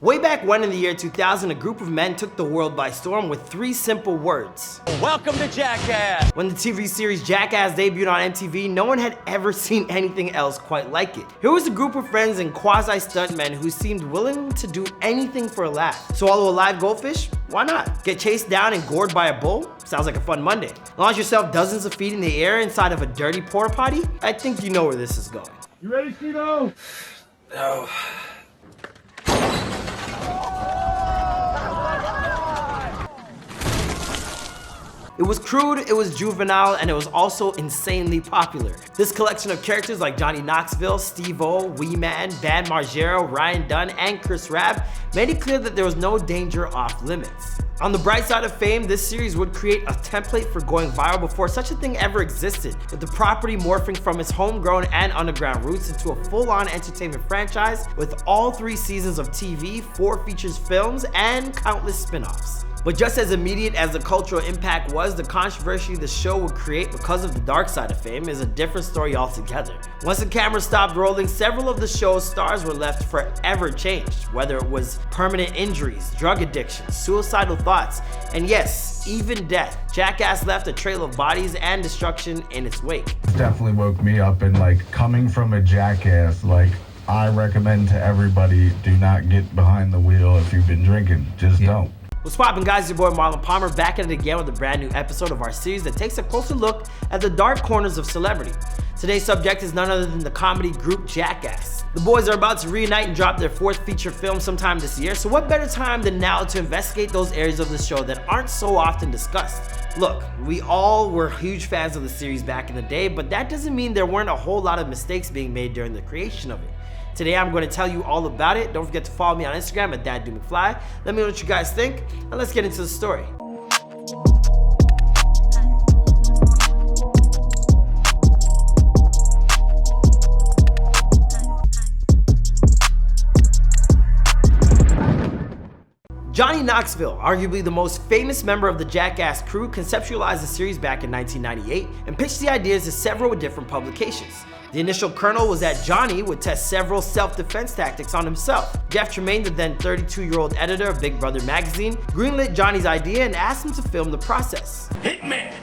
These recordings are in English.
Way back when in the year 2000, a group of men took the world by storm with 3 simple words. Welcome to Jackass! When the TV series Jackass debuted on MTV, no one had ever seen anything else quite like it. Here was a group of friends and quasi-stuntmen who seemed willing to do anything for a laugh. Swallow a live goldfish? Why not? Get chased down and gored by a bull? Sounds like a fun Monday. Launch yourself dozens of feet in the air inside of a dirty porta potty? I think you know where this is going. You ready, Steve-O? No. It was crude, it was juvenile, and it was also insanely popular. This collection of characters like Johnny Knoxville, Steve-O, Wee Man, Bad Margera, Ryan Dunn, and Chris Raab made it clear that there was no danger off limits. On the bright side of fame, this series would create a template for going viral before such a thing ever existed, with the property morphing from its homegrown and underground roots into a full-on entertainment franchise with all 3 seasons of TV, 4 features films, and countless spin-offs. But just as immediate as the cultural impact was, the controversy the show would create because of the dark side of fame is a different story altogether. Once the camera stopped rolling, several of the show's stars were left forever changed, whether it was permanent injuries, drug addiction, suicidal thoughts, and yes, even death. Jackass left a trail of bodies and destruction in its wake. It definitely woke me up, and coming from a Jackass, I recommend to everybody, do not get behind the wheel if you've been drinking. Just don't. What's poppin', guys? It's your boy Marlon Palmer back at it again with a brand new episode of our series that takes a closer look at the dark corners of celebrity. Today's subject is none other than the comedy group Jackass. The boys are about to reunite and drop their 4th feature film sometime this year, so what better time than now to investigate those areas of the show that aren't so often discussed. Look, we all were huge fans of the series back in the day, but that doesn't mean there weren't a whole lot of mistakes being made during the creation of it. Today I'm going to tell you all about it. Don't forget to follow me on Instagram at DadDoMcFly. Let me know what you guys think, and let's get into the story. Johnny Knoxville, arguably the most famous member of the Jackass crew, conceptualized the series back in 1998 and pitched the ideas to several different publications. The initial kernel was that Johnny would test several self-defense tactics on himself. Jeff Tremaine, the then 32-year-old editor of Big Brother magazine, greenlit Johnny's idea and asked him to film the process. Hitman!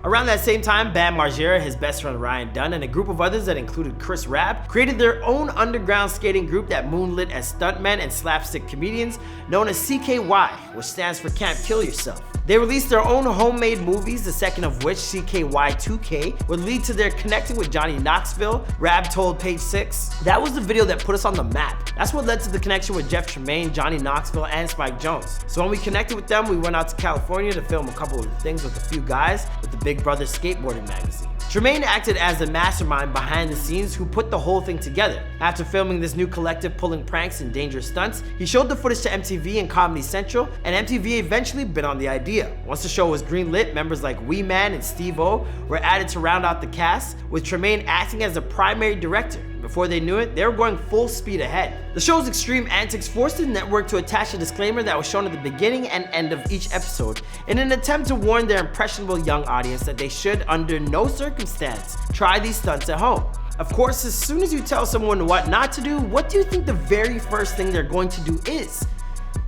Around that same time, Bad Margera, his best friend Ryan Dunn, and a group of others that included Chris Raab, created their own underground skating group that moonlit as stuntmen and slapstick comedians known as CKY, which stands for Can't Kill Yourself. They released their own homemade movies, the second of which, CKY 2K, would lead to their connecting with Johnny Knoxville. Raab told Page 6, "That was the video that put us on the map. That's what led to the connection with Jeff Tremaine, Johnny Knoxville, and Spike Jonze. So when we connected with them, we went out to California to film a couple of things with a few guys with the Big Brother skateboarding magazine." Tremaine acted as the mastermind behind the scenes who put the whole thing together. After filming this new collective pulling pranks and dangerous stunts, he showed the footage to MTV and Comedy Central, and MTV eventually bid on the idea. Once the show was greenlit, members like Wee Man and Steve-O were added to round out the cast, with Tremaine acting as the primary director. Before they knew it, they were going full speed ahead. The show's extreme antics forced the network to attach a disclaimer that was shown at the beginning and end of each episode in an attempt to warn their impressionable young audience that they should, under no circumstance, try these stunts at home. Of course, as soon as you tell someone what not to do, what do you think the very first thing they're going to do is?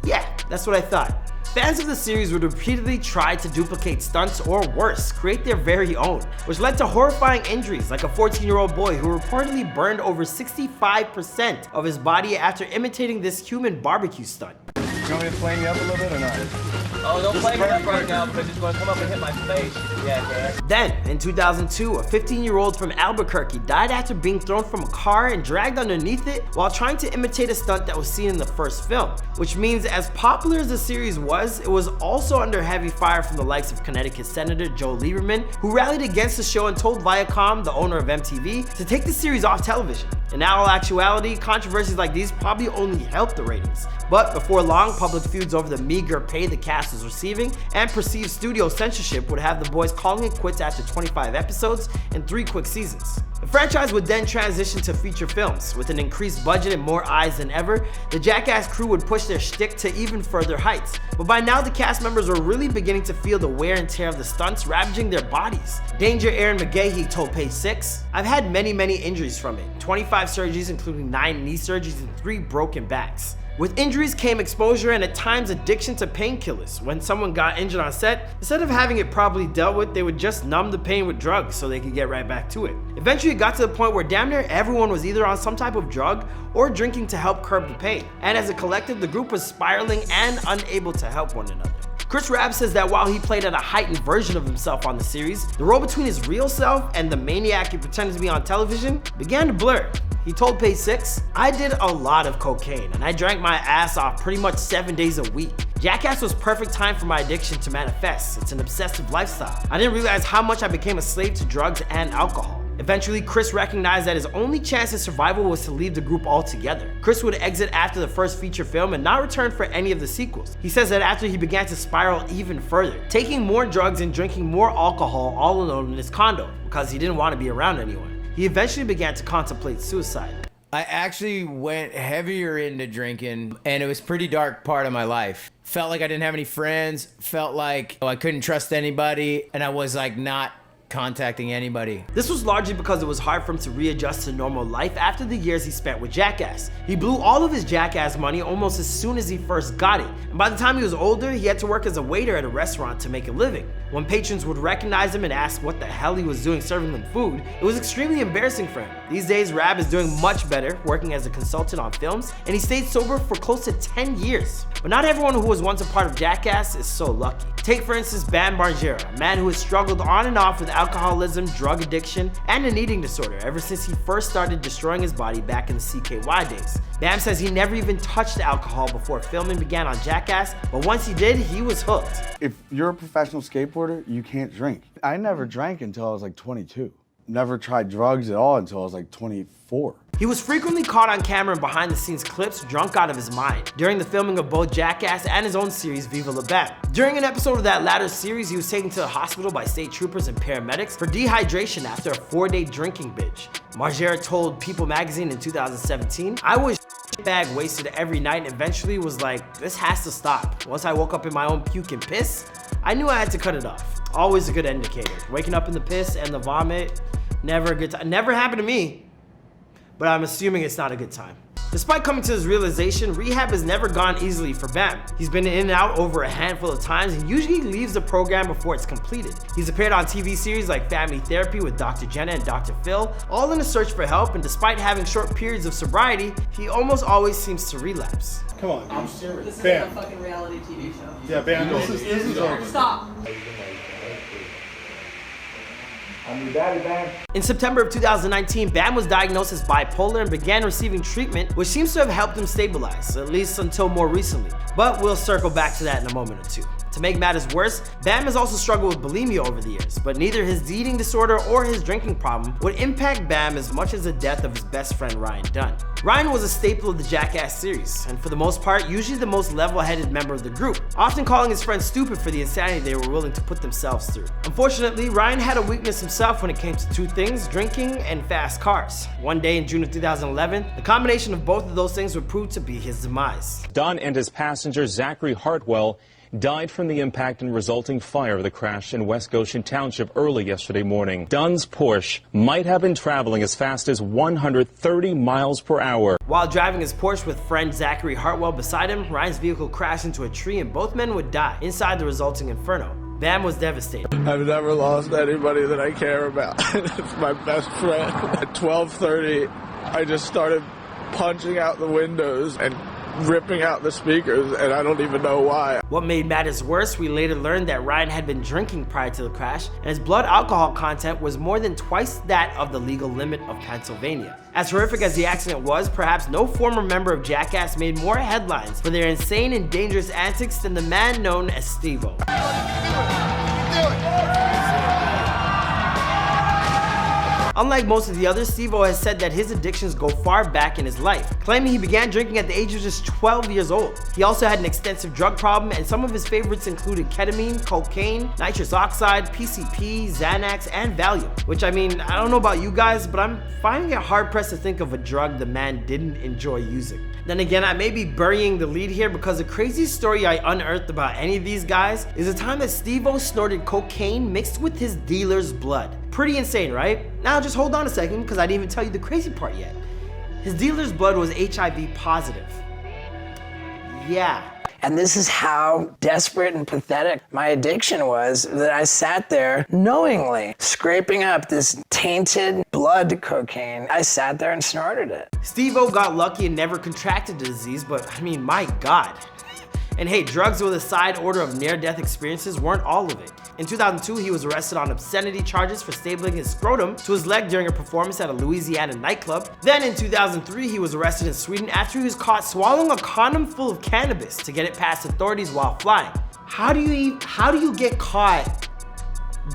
Yeah, that's what I thought. Fans of the series would repeatedly try to duplicate stunts or worse, create their very own, which led to horrifying injuries like a 14-year-old boy who reportedly burned over 65% of his body after imitating this human barbecue stunt. You want me to flame you up a little bit or not? Oh, don't play me up right now because it's going to come up and hit my face. Jackass. Then, in 2002, a 15-year-old from Albuquerque died after being thrown from a car and dragged underneath it while trying to imitate a stunt that was seen in the first film. Which means, as popular as the series was, it was also under heavy fire from the likes of Connecticut Senator Joe Lieberman, who rallied against the show and told Viacom, the owner of MTV, to take the series off television. In all actuality, controversies like these probably only helped the ratings. But before long, public feuds over the meager pay the cast was receiving and perceived studio censorship would have the boys calling it quits after 25 episodes and 3 quick seasons. If franchise would then transition to feature films. With an increased budget and more eyes than ever, the Jackass crew would push their shtick to even further heights. But by now, the cast members were really beginning to feel the wear and tear of the stunts ravaging their bodies. Danger Aaron McGahee told Page 6, "I've had many injuries from it. 25 surgeries, including 9 knee surgeries and 3 broken backs. With injuries came exposure and at times addiction to painkillers. When someone got injured on set, instead of having it properly dealt with, they would just numb the pain with drugs so they could get right back to it. Eventually it got to the point where damn near everyone was either on some type of drug or drinking to help curb the pain. And as a collective, the group was spiraling and unable to help one another." Chris Raab says that while he played at a heightened version of himself on the series, the role between his real self and the maniac he pretended to be on television began to blur. He told Page 6, "I did a lot of cocaine and I drank my ass off pretty much 7 days a week. Jackass was perfect time for my addiction to manifest. It's an obsessive lifestyle. I didn't realize how much I became a slave to drugs and alcohol." Eventually, Chris recognized that his only chance at survival was to leave the group altogether. Chris would exit after the first feature film and not return for any of the sequels. He says that after he began to spiral even further, taking more drugs and drinking more alcohol all alone in his condo because he didn't want to be around anyone, he eventually began to contemplate suicide. I actually went heavier into drinking, and it was a pretty dark part of my life. Felt like I didn't have any friends, felt like I couldn't trust anybody, and I was like not contacting anybody. This was largely because it was hard for him to readjust to normal life after the years he spent with Jackass. He blew all of his Jackass money almost as soon as he first got it, and by the time he was older, he had to work as a waiter at a restaurant to make a living. When patrons would recognize him and ask what the hell he was doing serving them food, it was extremely embarrassing for him. These days, Raab is doing much better, working as a consultant on films, and he stayed sober for close to 10 years. But not everyone who was once a part of Jackass is so lucky. Take for instance Bam Margera, a man who has struggled on and off with alcoholism, drug addiction, and an eating disorder ever since he first started destroying his body back in the CKY days. Bam says he never even touched alcohol before filming began on Jackass, but once he did, he was hooked. If you're a professional skateboarder, you can't drink. I never drank until I was like 22. Never tried drugs at all until I was like 24. He was frequently caught on camera and behind the scenes clips drunk out of his mind during the filming of both Jackass and his own series Viva La Bam. During an episode of that latter series, he was taken to the hospital by state troopers and paramedics for dehydration after a 4-day drinking binge. Margera told People magazine in 2017, "I was bag wasted every night and eventually was like, this has to stop. Once I woke up in my own puke and piss, I knew I had to cut it off." Always a good indicator. Waking up in the piss and the vomit, never a good time. Never happened to me, but I'm assuming it's not a good time. Despite coming to this realization, rehab has never gone easily for Bam. He's been in and out over a handful of times and usually leaves the program before it's completed. He's appeared on TV series like Family Therapy with Dr. Jenna and Dr. Phil, all in a search for help, and despite having short periods of sobriety, he almost always seems to relapse. Come on. I'm serious. This Bam. is a fucking reality TV show. Yeah, Bam, this is over. Stop. I'm your daddy, Bam. In September of 2019, Bam was diagnosed as bipolar and began receiving treatment, which seems to have helped him stabilize, at least until more recently. But we'll circle back to that in a moment or two. To make matters worse, Bam has also struggled with bulimia over the years, but neither his eating disorder or his drinking problem would impact Bam as much as the death of his best friend Ryan Dunn. Ryan was a staple of the Jackass series, and for the most part, usually the most level-headed member of the group, often calling his friends stupid for the insanity they were willing to put themselves through. Unfortunately, Ryan had a weakness himself when it came to two things: drinking and fast cars. One day in June of 2011, the combination of both of those things would prove to be his demise. Dunn and his passenger Zachary Hartwell died from the impact and resulting fire of the crash in West Goshen Township early yesterday morning. Dunn's Porsche might have been traveling as fast as 130 miles per hour. While driving his Porsche with friend Zachary Hartwell beside him, Ryan's vehicle crashed into a tree and both men would die inside the resulting inferno. Bam was devastated. I've never lost anybody that I care about. It's my best friend. At 12:30, I just started punching out the windows and ripping out the speakers, and I don't even know why. What made matters worse, we later learned that Ryan had been drinking prior to the crash, and his blood alcohol content was more than twice that of the legal limit of Pennsylvania. As horrific as the accident was, perhaps no former member of Jackass made more headlines for their insane and dangerous antics than the man known as Steve-O. Unlike most of the others, Steve-O has said that his addictions go far back in his life, claiming he began drinking at the age of just 12 years old. He also had an extensive drug problem, and some of his favorites included ketamine, cocaine, nitrous oxide, PCP, Xanax, and Valium. Which, I mean, I don't know about you guys, but I'm finding it hard-pressed to think of a drug the man didn't enjoy using. Then again, I may be burying the lead here because the craziest story I unearthed about any of these guys is the time that Steve-O snorted cocaine mixed with his dealer's blood. Pretty insane, right? Now just hold on a second, because I didn't even tell you the crazy part yet. His dealer's blood was HIV positive. Yeah. And this is how desperate and pathetic my addiction was, that I sat there knowingly scraping up this tainted blood cocaine. I sat there and snorted it. Steve-O got lucky and never contracted the disease, but I mean, my God. And hey, drugs with a side order of near-death experiences weren't all of it. In 2002, he was arrested on obscenity charges for stapling his scrotum to his leg during a performance at a Louisiana nightclub. Then in 2003, he was arrested in Sweden after he was caught swallowing a condom full of cannabis to get it past authorities while flying. How do you get caught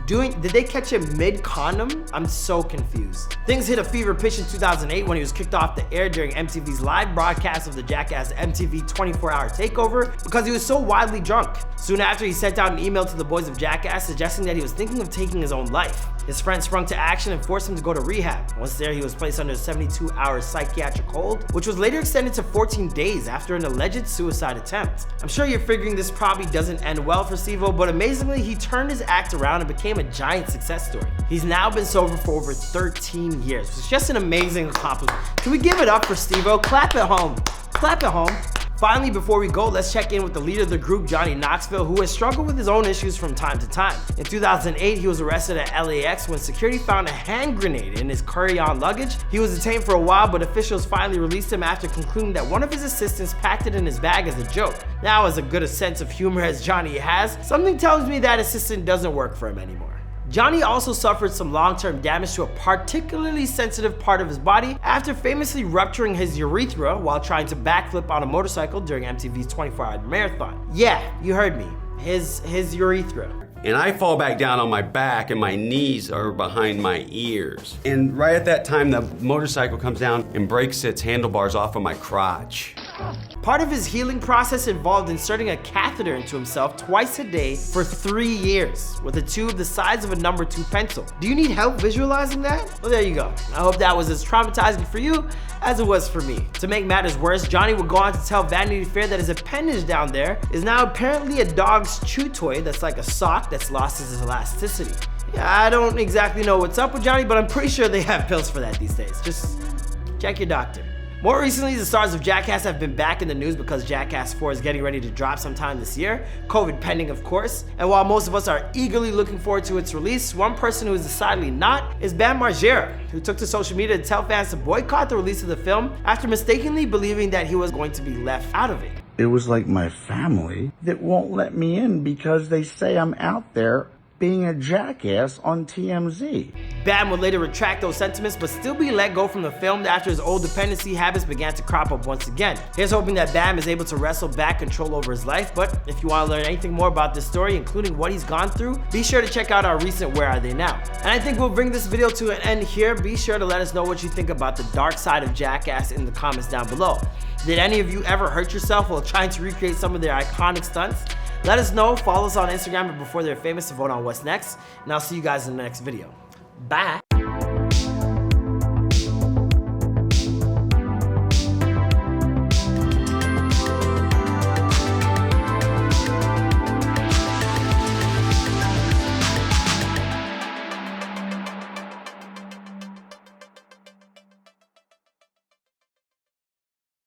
did they catch him mid-condom? I'm so confused. Things hit a fever pitch in 2008 when he was kicked off the air during MTV's live broadcast of the Jackass MTV 24-hour takeover because he was so wildly drunk. Soon after, he sent out an email to the boys of Jackass suggesting that he was thinking of taking his own life. His friends sprung to action and forced him to go to rehab. Once there, he was placed under a 72-hour psychiatric hold, which was later extended to 14 days after an alleged suicide attempt. I'm sure you're figuring this probably doesn't end well for Steve-O, but amazingly, he turned his act around and became a giant success story. He's now been sober for over 13 years, which is just an amazing accomplishment. Can we give it up for Steve-O? Clap at home. Clap at home. Finally, before we go, let's check in with the leader of the group, Johnny Knoxville, who has struggled with his own issues from time to time. In 2008, he was arrested at LAX when security found a hand grenade in his carry-on luggage. He was detained for a while, but officials finally released him after concluding that one of his assistants packed it in his bag as a joke. Now, as good a sense of humor as Johnny has, something tells me that assistant doesn't work for him anymore. Johnny also suffered some long-term damage to a particularly sensitive part of his body after famously rupturing his urethra while trying to backflip on a motorcycle during MTV's 24-hour marathon. Yeah, you heard me. His urethra. And I fall back down on my back and my knees are behind my ears. And right at that time, the motorcycle comes down and breaks its handlebars off of my crotch. Part of his healing process involved inserting a catheter into himself twice a day for 3 years with a tube the size of a number 2 pencil. Do you need help visualizing that? Well, there you go. I hope that was as traumatizing for you as it was for me. To make matters worse, Johnny would go on to tell Vanity Fair that his appendage down there is now apparently a dog's chew toy that's like a sock that's lost its elasticity. Yeah, I don't exactly know what's up with Johnny, but I'm pretty sure they have pills for that these days. Just check your doctor. More recently, the stars of Jackass have been back in the news because Jackass 4 is getting ready to drop sometime this year, COVID pending of course, and while most of us are eagerly looking forward to its release, one person who is decidedly not is Bam Margera, who took to social media to tell fans to boycott the release of the film after mistakenly believing that he was going to be left out of it. It was like my family that won't let me in because they say I'm out there being a jackass on TMZ. Bam would later retract those sentiments but still be let go from the film after his old dependency habits began to crop up once again. Here's hoping that Bam is able to wrestle back control over his life, but if you want to learn anything more about this story, including what he's gone through, be sure to check out our recent Where Are They Now? And I think we'll bring this video to an end here. Be sure to let us know what you think about the dark side of Jackass in the comments down below. Did any of you ever hurt yourself while trying to recreate some of their iconic stunts? Let us know, follow us on Instagram and Before They're Famous to vote on what's next, and I'll see you guys in the next video. Bye!